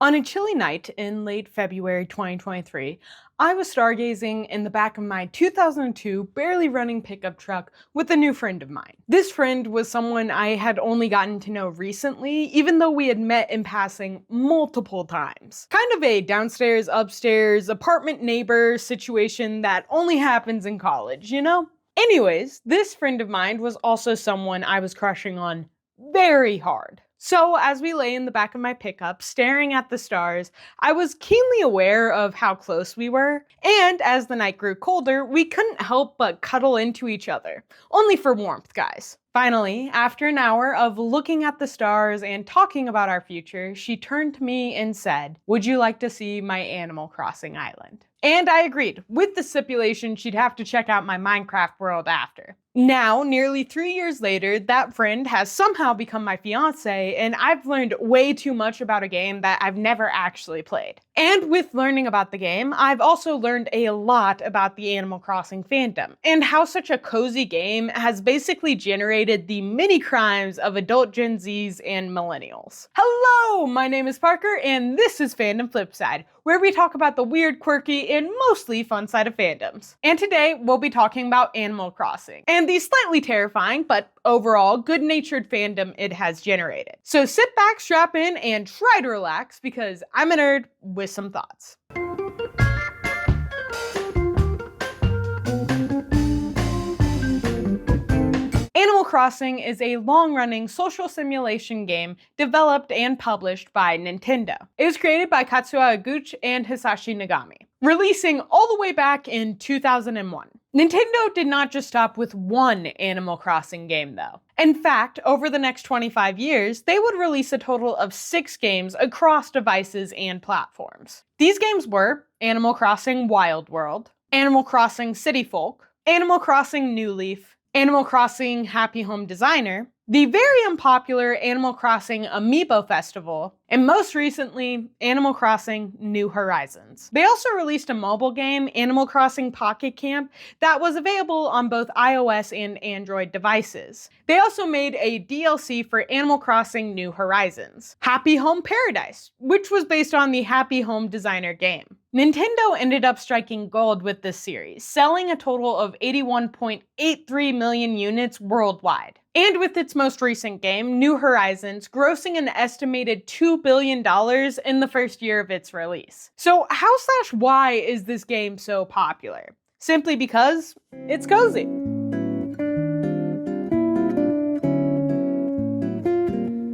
On a chilly night in late February 2023, I was stargazing in the back of my 2002 barely running pickup truck with a new friend of mine. This friend was someone I had only gotten to know recently, even though we had met in passing multiple times. Kind of a downstairs, upstairs, apartment neighbor situation that only happens in college, you know? Anyways, this friend of mine was also someone I was crushing on very hard. So as we lay in the back of my pickup, staring at the stars, I was keenly aware of how close we were, and as the night grew colder, we couldn't help but cuddle into each other. Only for warmth, guys. Finally, after an hour of looking at the stars and talking about our future, she turned to me and said, "Would you like to see my Animal Crossing island?" And I agreed, with the stipulation she'd have to check out my Minecraft world after. Now, nearly 3 years later, that friend has somehow become my fiance, and I've learned way too much about a game that I've never actually played. And with learning about the game, I've also learned a lot about the Animal Crossing fandom, and how such a cozy game has basically generated the mini crimes of adult Gen Zs and millennials. Hello, my name is Parker, and this is Fandom Flipside, where we talk about the weird, quirky, and mostly fun side of fandoms. And today, we'll be talking about Animal Crossing, and the slightly terrifying, but overall good-natured fandom it has generated. So sit back, strap in, and try to relax, because I'm a nerd with some thoughts. Animal Crossing is a long-running social simulation game developed and published by Nintendo. It was created by Katsuya Iguchi and Hisashi Nagami, releasing all the way back in 2001. Nintendo did not just stop with one Animal Crossing game though. In fact, over the next 25 years, they would release a total of 6 games across devices and platforms. These games were Animal Crossing Wild World, Animal Crossing City Folk, Animal Crossing New Leaf, Animal Crossing Happy Home Designer, the very unpopular Animal Crossing Amiibo Festival, and most recently, Animal Crossing New Horizons. They also released a mobile game, Animal Crossing Pocket Camp, that was available on both iOS and Android devices. They also made a DLC for Animal Crossing New Horizons, Happy Home Paradise, which was based on the Happy Home Designer game. Nintendo ended up striking gold with this series, selling a total of 81.83 million units worldwide. And with its most recent game, New Horizons, grossing an estimated $2 billion in the first year of its release. So how/why is this game so popular? Simply because it's cozy.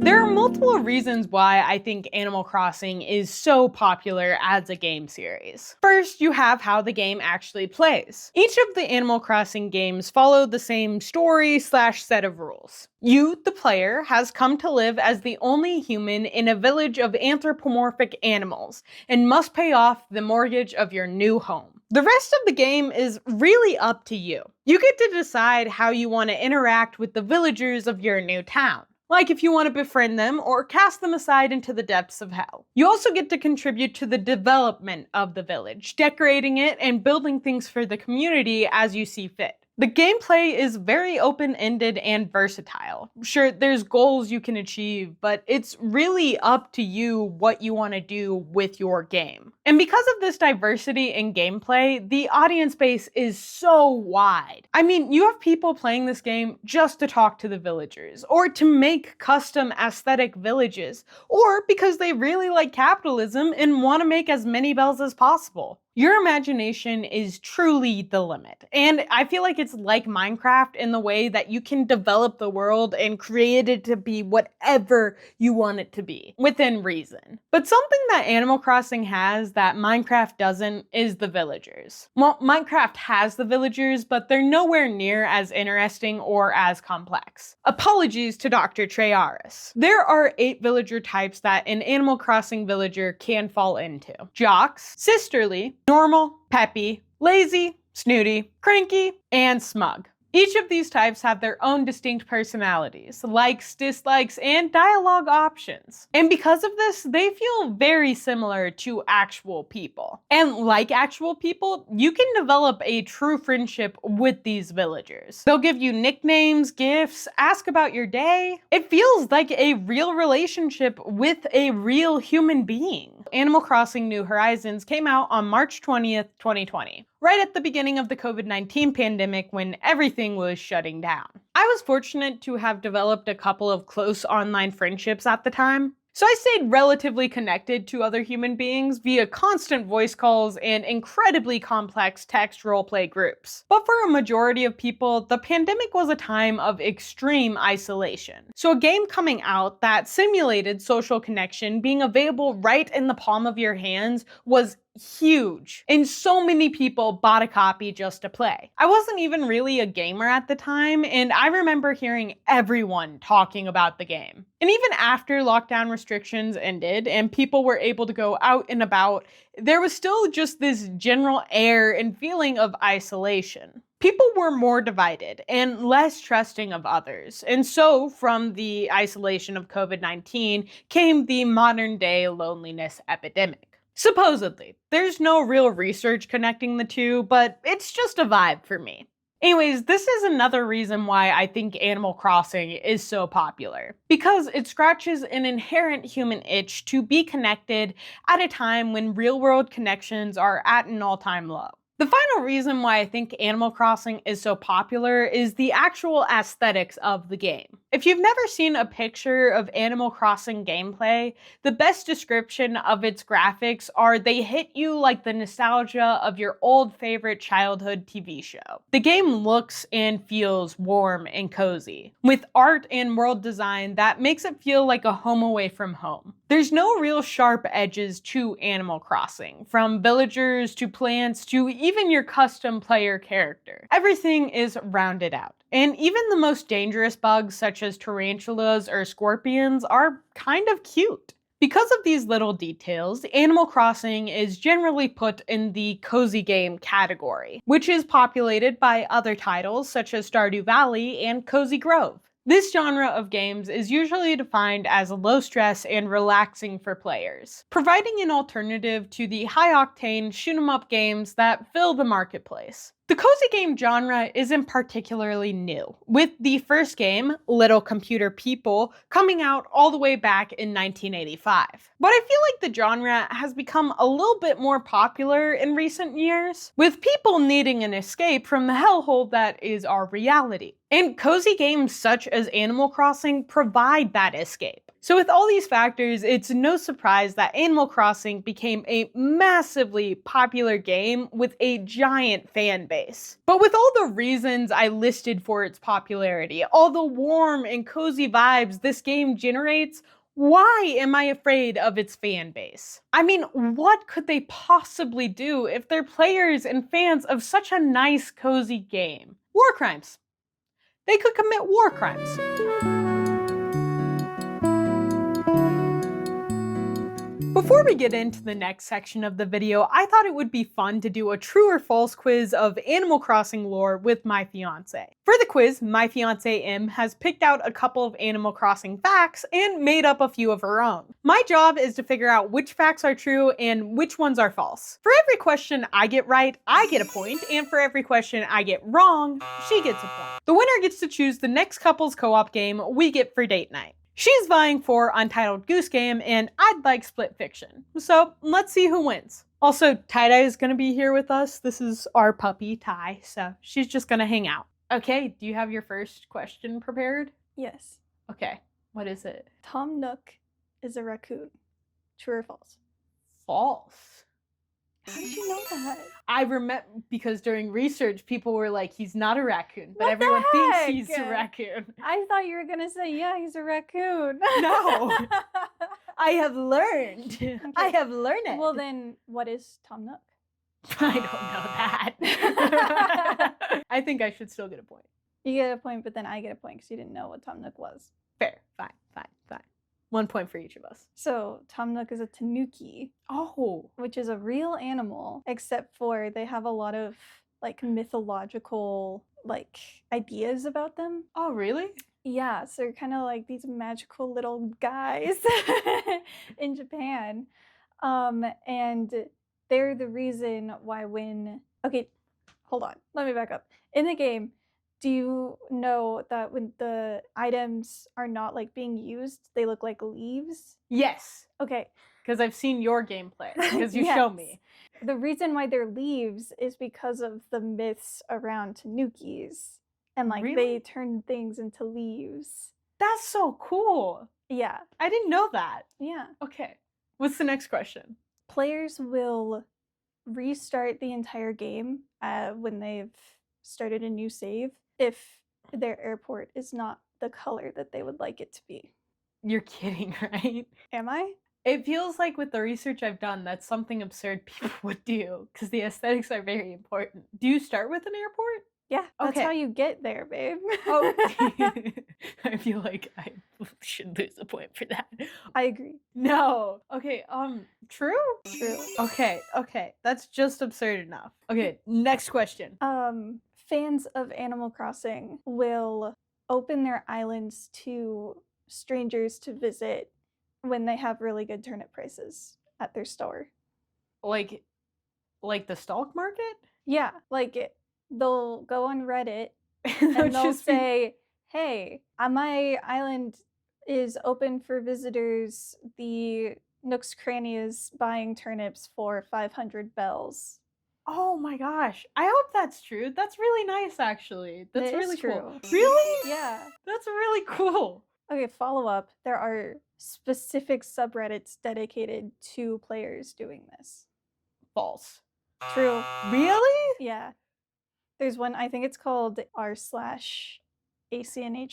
There are multiple reasons why I think Animal Crossing is so popular as a game series. First, you have how the game actually plays. Each of the Animal Crossing games follow the same story/set of rules. You, the player, has come to live as the only human in a village of anthropomorphic animals and must pay off the mortgage of your new home. The rest of the game is really up to you. You get to decide how you want to interact with the villagers of your new town, like if you want to befriend them or cast them aside into the depths of hell. You also get to contribute to the development of the village, decorating it and building things for the community as you see fit. The gameplay is very open-ended and versatile. Sure, there's goals you can achieve, but it's really up to you what you want to do with your game. And because of this diversity in gameplay, the audience base is so wide. I mean, you have people playing this game just to talk to the villagers, or to make custom aesthetic villages, or because they really like capitalism and want to make as many bells as possible. Your imagination is truly the limit, and I feel like it's like Minecraft in the way that you can develop the world and create it to be whatever you want it to be, within reason. But something that Animal Crossing has that Minecraft doesn't is the villagers. Well, Minecraft has the villagers, but they're nowhere near as interesting or as complex. Apologies to Dr. Treyaris. There are 8 villager types that an Animal Crossing villager can fall into: jocks, sisterly, normal, peppy, lazy, snooty, cranky, and smug. Each of these types have their own distinct personalities, likes, dislikes, and dialogue options. And because of this, they feel very similar to actual people. And like actual people, you can develop a true friendship with these villagers. They'll give you nicknames, gifts, ask about your day. It feels like a real relationship with a real human being. Animal Crossing New Horizons came out on March 20th, 2020. Right at the beginning of the COVID-19 pandemic when everything was shutting down. I was fortunate to have developed a couple of close online friendships at the time. So I stayed relatively connected to other human beings via constant voice calls and incredibly complex text roleplay groups. But for a majority of people, the pandemic was a time of extreme isolation. So a game coming out that simulated social connection being available right in the palm of your hands was huge, and so many people bought a copy just to play. I wasn't even really a gamer at the time, and I remember hearing everyone talking about the game. And even after lockdown restrictions ended and people were able to go out and about, there was still just this general air and feeling of isolation. People were more divided and less trusting of others, and so from the isolation of COVID-19 came the modern-day loneliness epidemic. Supposedly. There's no real research connecting the two, but it's just a vibe for me. Anyways, this is another reason why I think Animal Crossing is so popular. Because it scratches an inherent human itch to be connected at a time when real-world connections are at an all-time low. The final reason why I think Animal Crossing is so popular is the actual aesthetics of the game. If you've never seen a picture of Animal Crossing gameplay, the best description of its graphics are they hit you like the nostalgia of your old favorite childhood TV show. The game looks and feels warm and cozy, with art and world design that makes it feel like a home away from home. There's no real sharp edges to Animal Crossing, from villagers to plants to even your custom player character. Everything is rounded out. And even the most dangerous bugs such as tarantulas or scorpions are kind of cute. Because of these little details, Animal Crossing is generally put in the cozy game category, which is populated by other titles such as Stardew Valley and Cozy Grove. This genre of games is usually defined as low stress and relaxing for players, providing an alternative to the high-octane shoot-'em-up games that fill the marketplace. The cozy game genre isn't particularly new, with the first game, Little Computer People, coming out all the way back in 1985. But I feel like the genre has become a little bit more popular in recent years, with people needing an escape from the hellhole that is our reality. And cozy games such as Animal Crossing provide that escape. So with all these factors, it's no surprise that Animal Crossing became a massively popular game with a giant fan base. But with all the reasons I listed for its popularity, all the warm and cozy vibes this game generates, why am I afraid of its fan base? I mean, what could they possibly do if they're players and fans of such a nice, cozy game? War crimes. They could commit war crimes. Before we get into the next section of the video, I thought it would be fun to do a true or false quiz of Animal Crossing lore with my fiance. For the quiz, my fiance M has picked out a couple of Animal Crossing facts and made up a few of her own. My job is to figure out which facts are true and which ones are false. For every question I get right, I get a point, and for every question I get wrong, she gets a point. The winner gets to choose the next couple's co-op game we get for date night. She's vying for Untitled Goose Game, and I'd like Split Fiction. So let's see who wins. Also, Tie-Dye is gonna be here with us. This is our puppy, Ty, so she's just gonna hang out. Okay, do you have your first question prepared? Yes. Okay, what is it? Tom Nook is a raccoon. True or false? False. How did you know that? I remember because during research, people were like, he's not a raccoon, but What the everyone thinks heck? he's a raccoon. I thought you were gonna say, yeah, he's a raccoon. No. I have learned. Okay. I have learned it. Well then, what is Tom Nook? I don't know that. I think I should still get a point. You get a point, but then I get a point because you didn't know what Tom Nook was. Fair. Fine. 1 point for each of us. So, Tom Nook is a tanuki. Oh. Which is a real animal, except for they have a lot of like mythological like ideas about them. Oh, really? Yeah, so they're kind of like these magical little guys in Japan. And they're the reason why okay, hold on, let me back up. In the game, do you know that when the items are not like being used, they look like leaves? Yes. Okay. Because I've seen your gameplay, because you show me. The reason why they're leaves is because of the myths around tanukis. And like they turn things into leaves. That's so cool. Yeah. I didn't know that. Yeah. Okay. What's the next question? Players will restart the entire game when they've started a new save if their airport is not the color that they would like it to be. You're kidding, right? Am I? It feels like with the research I've done, that's something absurd people would do because the aesthetics are very important. Do you start with an airport? Yeah, that's how you get there, babe. Oh, I feel like I should lose a point for that. I agree. No. Okay, true? True. Okay, that's just absurd enough. Okay, next question. Fans of Animal Crossing will open their islands to strangers to visit when they have really good turnip prices at their store. Like the stock market? Yeah, like they'll go on Reddit and they'll say, hey, my island is open for visitors. The Nook's Cranny is buying turnips for 500 bells. Oh my gosh. I hope that's true. That's really nice, actually. That's really cool. True. Really? Yeah. That's really cool. Okay, follow up. There are specific subreddits dedicated to players doing this. False. True. Really? Yeah. There's one, I think it's called r/ACNH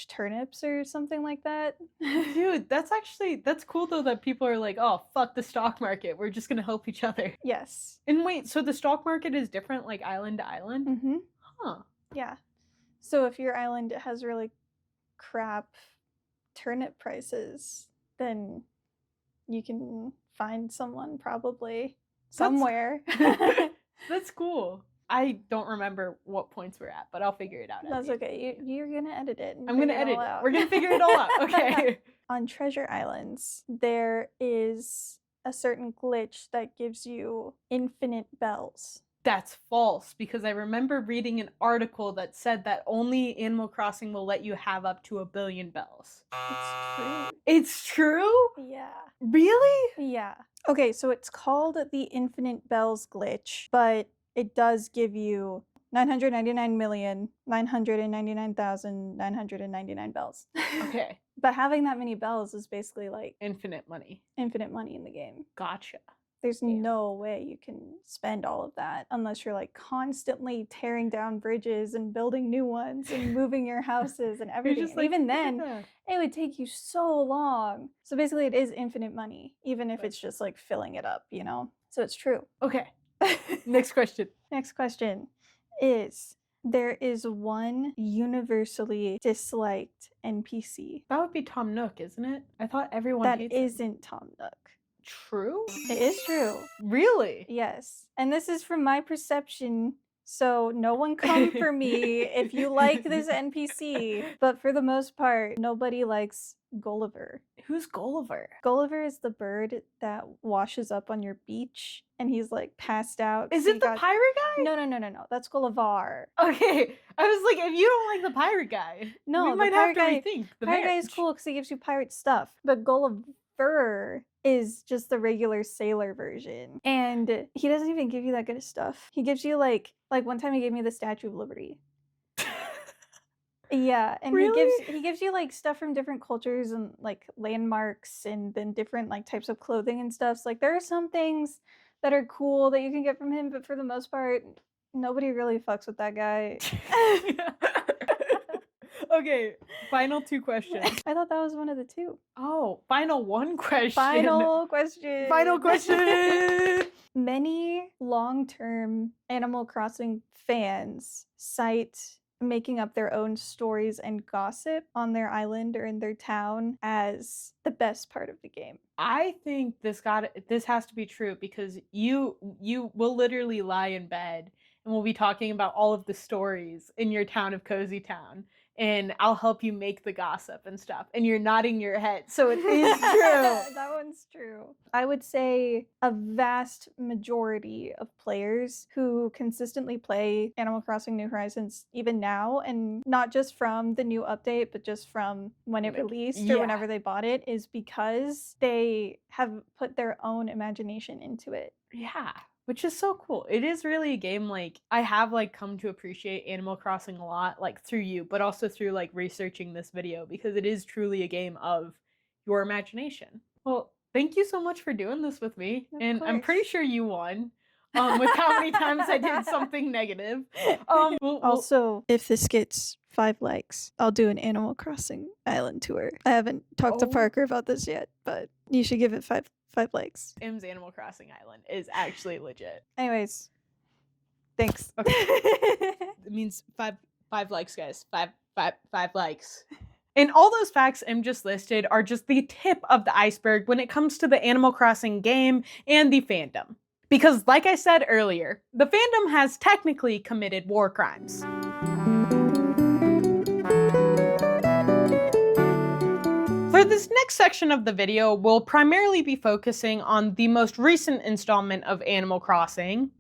turnips or something like that. Dude, that's cool though that people are like, oh, fuck the stock market. We're just gonna help each other. Yes. And wait, so the stock market is different like island to island? Mm-hmm. Huh. Yeah. So if your island has really crap turnip prices, then you can find someone probably somewhere. That's cool. I don't remember what points we're at, but I'll figure it out. That's okay. You're gonna edit it. I'm gonna edit it. We're gonna figure it all out. Okay. On treasure islands, there is a certain glitch that gives you infinite bells. That's false, because I remember reading an article that said that only Animal Crossing will let you have up to 1 billion bells. It's true. It's true? Yeah. Really? Yeah. Okay, so it's called the infinite bells glitch, but it does give you 999,999,999 bells. Okay. But having that many bells is basically like infinite money. Infinite money in the game. Gotcha. There's no way you can spend all of that unless you're like constantly tearing down bridges and building new ones and moving your houses and everything. Like, even then, it would take you so long. So basically it is infinite money, even if it's just like filling it up, you know? So it's true. Okay. Next question. Next question is, there is one universally disliked NPC. That would be Tom Nook, isn't it? I thought everyone hates him. That isn't Tom Nook. True? It is true. Really? Yes. And this is from my perception, so no one come for me if you like this NPC. But for the most part, nobody likes Gulliver. Who's Gulliver? Gulliver is the bird that washes up on your beach and he's like passed out. Is it the pirate guy? No. That's Gulliver. Okay. I was like, if you don't like the pirate guy, no, we might have to rethink the pirate guy is cool because he gives you pirate stuff. But Gulliver is just the regular sailor version. And he doesn't even give you that good of stuff. He gives you like one time he gave me the Statue of Liberty. Yeah, and really? he gives you like stuff from different cultures and like landmarks and then different like types of clothing and stuff. So like there are some things that are cool that you can get from him, but for the most part, nobody really fucks with that guy. Okay, final 2 questions. I thought that was one of the 2. Oh, final 1 question. Final question. Final question. Many long-term Animal Crossing fans cite making up their own stories and gossip on their island or in their town as the best part of the game. I think this has to be true because you will literally lie in bed and we'll be talking about all of the stories in your town of Cozy Town. And I'll help you make the gossip and stuff. And you're nodding your head, so it is true. That one's true. I would say a vast majority of players who consistently play Animal Crossing New Horizons even now, and not just from the new update, but just from when it released or whenever they bought it, is because they have put their own imagination into it. Yeah. Which is so cool. It is really a game, like, I have, like, come to appreciate Animal Crossing a lot, like, through you, but also through, like, researching this video, because it is truly a game of your imagination. Well, thank you so much for doing this with me, and I'm pretty sure you won, with how many times I did something negative. Also, if this gets 5 likes, I'll do an Animal Crossing island tour. I haven't talked to Parker about this yet, but you should give it 5 likes. M's Animal Crossing Island is actually legit. Anyways, thanks. Okay. It means five likes, guys. Five likes. And all those facts M just listed are just the tip of the iceberg when it comes to the Animal Crossing game and the fandom. Because like I said earlier, the fandom has technically committed war crimes. For this next section of the video, we'll primarily be focusing on the most recent installment of Animal Crossing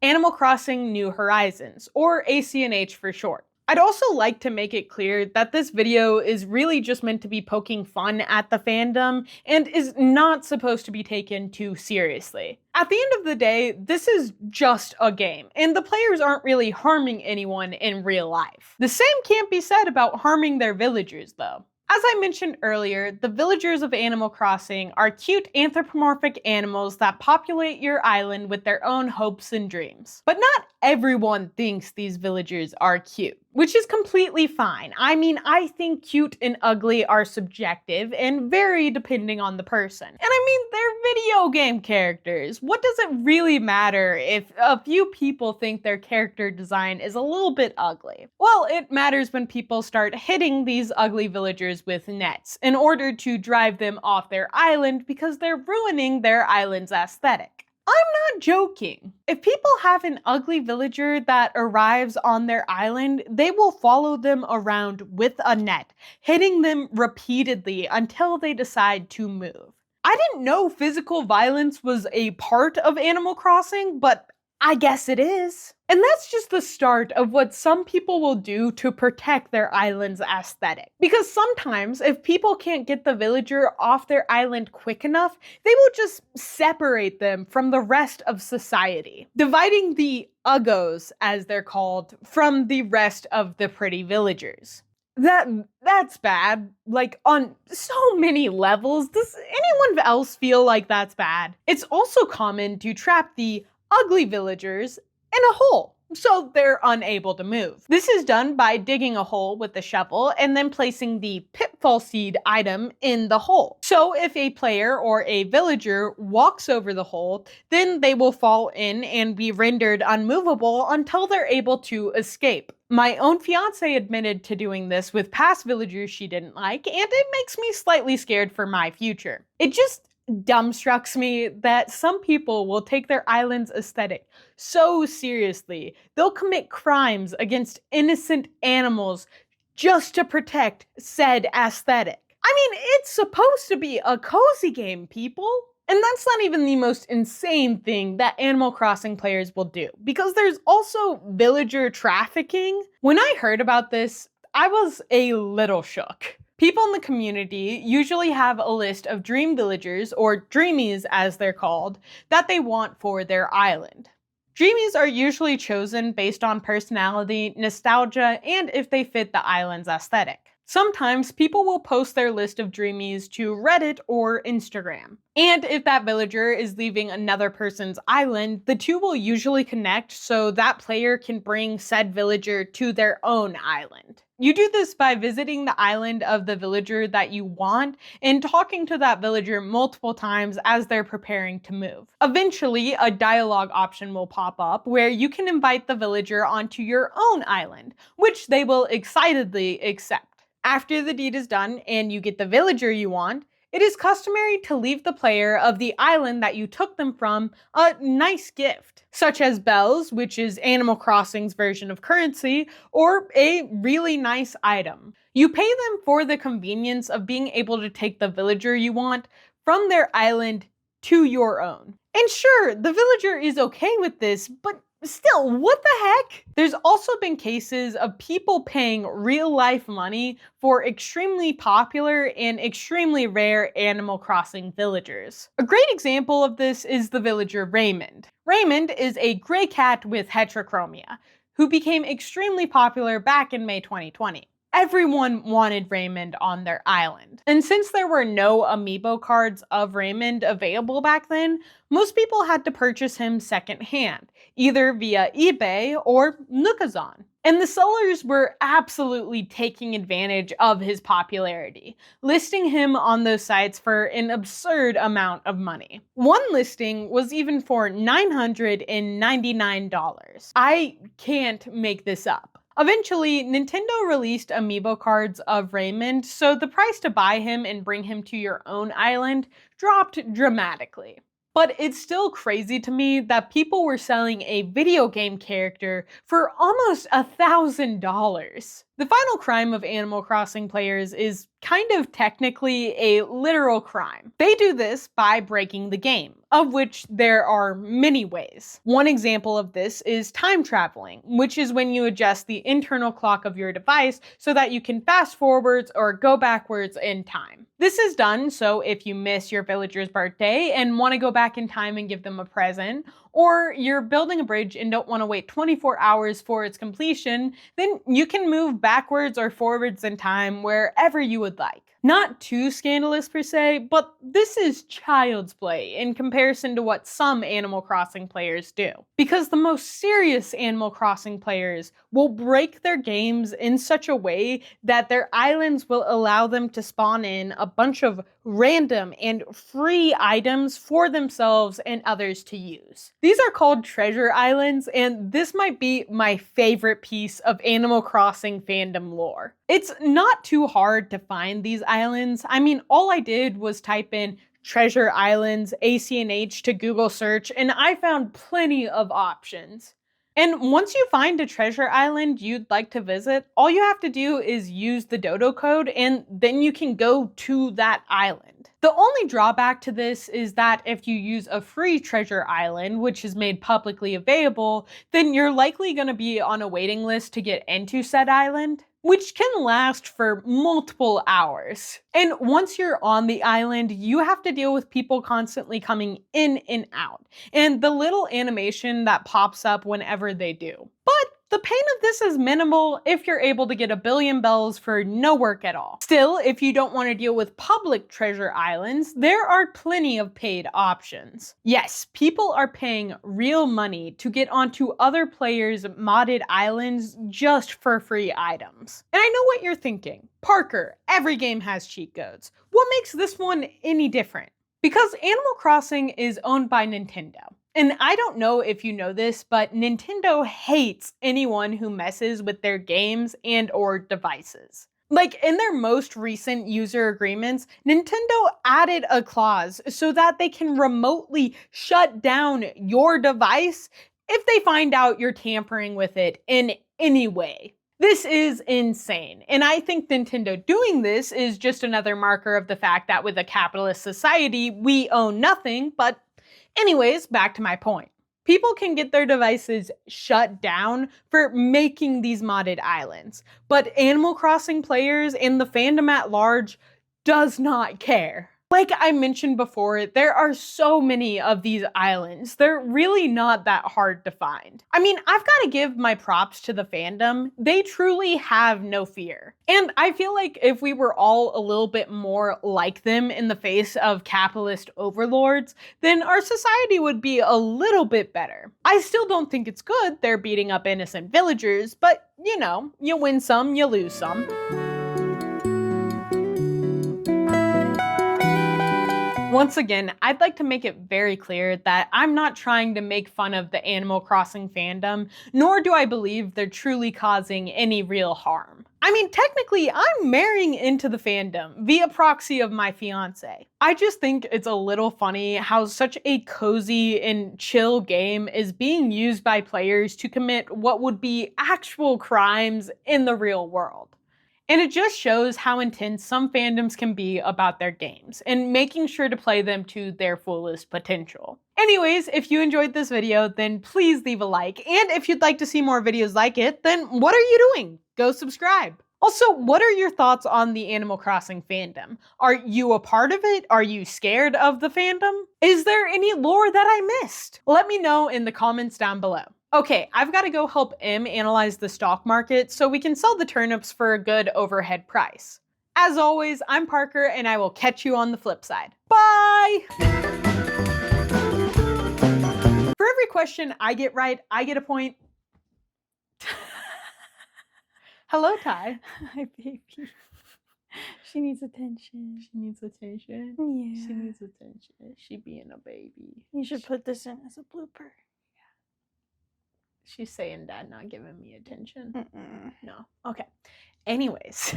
New Horizons, or ACNH for short. I'd also like to make it clear that this video is really just meant to be poking fun at the fandom and is not supposed to be taken too seriously. At the end of the day, this is just a game, and the players aren't really harming anyone in real life. The same can't be said about harming their villagers, though. As I mentioned earlier, the villagers of Animal Crossing are cute anthropomorphic animals that populate your island with their own hopes and dreams. But not everyone thinks these villagers are cute, which is completely fine. I mean, I think cute and ugly are subjective and vary depending on the person. And I mean, they're video game characters. What does it really matter if a few people think their character design is a little bit ugly? Well, it matters when people start hitting these ugly villagers with nets in order to drive them off their island because they're ruining their island's aesthetic. I'm not joking. If people have an ugly villager that arrives on their island, they will follow them around with a net, hitting them repeatedly until they decide to move. I didn't know physical violence was a part of Animal Crossing, but I guess it is. And that's just the start of what some people will do to protect their island's aesthetic. Because sometimes, if people can't get the villager off their island quick enough, they will just separate them from the rest of society, dividing the uggos, as they're called, from the rest of the pretty villagers. That's bad, like on so many levels. Does anyone else feel like that's bad? It's also common to trap the ugly villagers in a hole, so they're unable to move. This is done by digging a hole with a shovel and then placing the pitfall seed item in the hole. So if a player or a villager walks over the hole, then they will fall in and be rendered unmovable until they're able to escape. My own fiance admitted to doing this with past villagers she didn't like, and it makes me slightly scared for my future. It just dumbstrucks me that some people will take their island's aesthetic so seriously, they'll commit crimes against innocent animals just to protect said aesthetic. I mean, it's supposed to be a cozy game, people. And that's not even the most insane thing that Animal Crossing players will do, because there's also villager trafficking. When I heard about this, I was a little shook. People in the community usually have a list of dream villagers, or dreamies as they're called, that they want for their island. Dreamies are usually chosen based on personality, nostalgia, and if they fit the island's aesthetic. Sometimes people will post their list of dreamies to Reddit or Instagram. And if that villager is leaving another person's island, the two will usually connect so that player can bring said villager to their own island. You do this by visiting the island of the villager that you want and talking to that villager multiple times as they're preparing to move. Eventually, a dialogue option will pop up where you can invite the villager onto your own island, which they will excitedly accept. After the deed is done and you get the villager you want, it is customary to leave the player of the island that you took them from a nice gift, such as bells, which is Animal Crossing's version of currency, or a really nice item. You pay them for the convenience of being able to take the villager you want from their island to your own. And sure, the villager is okay with this, but still, what the heck? There's also been cases of people paying real-life money for extremely popular and extremely rare Animal Crossing villagers. A great example of this is the villager Raymond. Raymond is a gray cat with heterochromia, who became extremely popular back in May 2020. Everyone wanted Raymond on their island. And since there were no amiibo cards of Raymond available back then, most people had to purchase him secondhand, either via eBay or Nookazon. And the sellers were absolutely taking advantage of his popularity, listing him on those sites for an absurd amount of money. One listing was even for $999. I can't make this up. Eventually, Nintendo released amiibo cards of Raymond, so the price to buy him and bring him to your own island dropped dramatically. But it's still crazy to me that people were selling a video game character for almost $1,000. The final crime of Animal Crossing players is kind of technically a literal crime. They do this by breaking the game, of which there are many ways. One example of this is time traveling, which is when you adjust the internal clock of your device so that you can fast forwards or go backwards in time. This is done so if you miss your villager's birthday and want to go back in time and give them a present, or you're building a bridge and don't want to wait 24 hours for its completion, then you can move backwards or forwards in time wherever you would like. Not too scandalous per se, but this is child's play in comparison to what some Animal Crossing players do. Because the most serious Animal Crossing players will break their games in such a way that their islands will allow them to spawn in a bunch of random and free items for themselves and others to use. These are called treasure islands, and this might be my favorite piece of Animal Crossing fandom lore. It's not too hard to find these islands. I mean, all I did was type in treasure islands, ACNH to Google search, and I found plenty of options. And once you find a treasure island you'd like to visit, all you have to do is use the dodo code and then you can go to that island. The only drawback to this is that if you use a free treasure island, which is made publicly available, then you're likely going to be on a waiting list to get into said island, which can last for multiple hours. And once you're on the island, you have to deal with people constantly coming in and out, and the little animation that pops up whenever they do. But the pain of this is minimal if you're able to get 1 billion bells for no work at all. Still, if you don't want to deal with public treasure islands, there are plenty of paid options. Yes, people are paying real money to get onto other players' modded islands just for free items. And I know what you're thinking. Parker, every game has cheat codes. What makes this one any different? Because Animal Crossing is owned by Nintendo. And I don't know if you know this, but Nintendo hates anyone who messes with their games and or devices. Like in their most recent user agreements, Nintendo added a clause so that they can remotely shut down your device if they find out you're tampering with it in any way. This is insane, and I think Nintendo doing this is just another marker of the fact that with a capitalist society, we own nothing, but anyways, back to my point. People can get their devices shut down for making these modded islands, but Animal Crossing players and the fandom at large does not care. Like I mentioned before, there are so many of these islands. They're really not that hard to find. I mean, I've got to give my props to the fandom. They truly have no fear. And I feel like if we were all a little bit more like them in the face of capitalist overlords, then our society would be a little bit better. I still don't think it's good they're beating up innocent villagers, but you know, you win some, you lose some. Once again, I'd like to make it very clear that I'm not trying to make fun of the Animal Crossing fandom, nor do I believe they're truly causing any real harm. I mean, technically, I'm marrying into the fandom via proxy of my fiance. I just think it's a little funny how such a cozy and chill game is being used by players to commit what would be actual crimes in the real world. And it just shows how intense some fandoms can be about their games, and making sure to play them to their fullest potential. Anyways, if you enjoyed this video, then please leave a like, and if you'd like to see more videos like it, then what are you doing? Go subscribe. Also, what are your thoughts on the Animal Crossing fandom? Are you a part of it? Are you scared of the fandom? Is there any lore that I missed? Let me know in the comments down below. Okay, I've got to go help M analyze the stock market so we can sell the turnips for a good overhead price. As always, I'm Parker, and I will catch you on the flip side. Bye! For every question I get right, I get a point. Hello, Ty. Hi, baby. She needs attention. She needs attention. Yeah. She needs attention. She being a baby. You should put this in as a blooper. She's saying Dad not giving me attention. Mm-mm. No. Okay. Anyways.